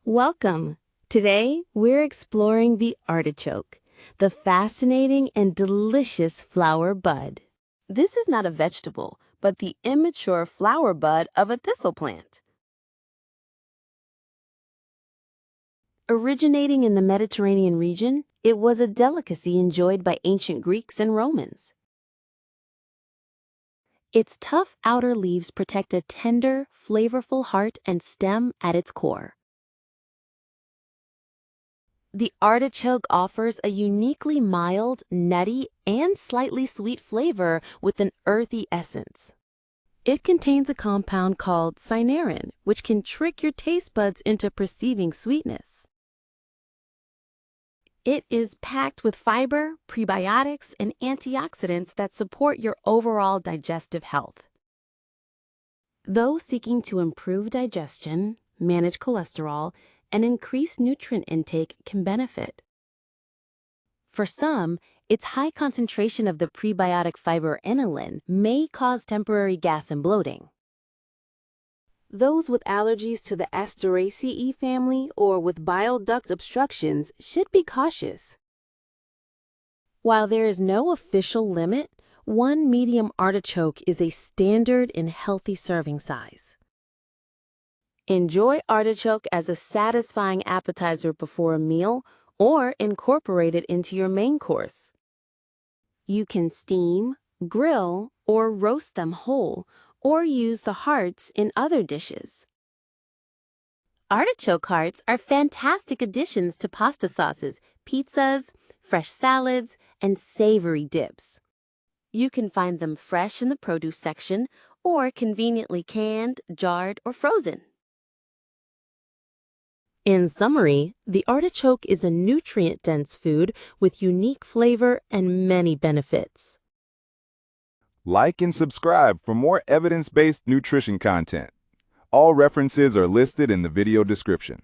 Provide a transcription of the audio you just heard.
Welcome! Today, we're exploring the artichoke, the fascinating and delicious flower bud. This is not a vegetable, but the immature flower bud of a thistle plant. Originating in the Mediterranean region, it was a delicacy enjoyed by ancient Greeks and Romans. Its tough outer leaves protect a tender, flavorful heart and stem at its core. The artichoke offers a uniquely mild, nutty, and slightly sweet flavor with an earthy essence. It contains a compound called cynarin, which can trick your taste buds into perceiving sweetness. It is packed with fiber, prebiotics, and antioxidants that support your overall digestive health. Those seeking to improve digestion, manage cholesterol, and increase nutrient intake can benefit. For some, its high concentration of the prebiotic fiber inulin may cause temporary gas and bloating. Those with allergies to the Asteraceae family or with bile duct obstructions should be cautious. While there is no official limit, one medium artichoke is a standard and healthy serving size. Enjoy artichoke as a satisfying appetizer before a meal or incorporate it into your main course. You can steam, grill, or roast them whole, or use the hearts in other dishes. Artichoke hearts are fantastic additions to pasta sauces, pizzas, fresh salads, and savory dips. You can find them fresh in the produce section or conveniently canned, jarred, or frozen. In summary, the artichoke is a nutrient-dense food with unique flavor and many benefits. Like and subscribe for more evidence-based nutrition content. All references are listed in the video description.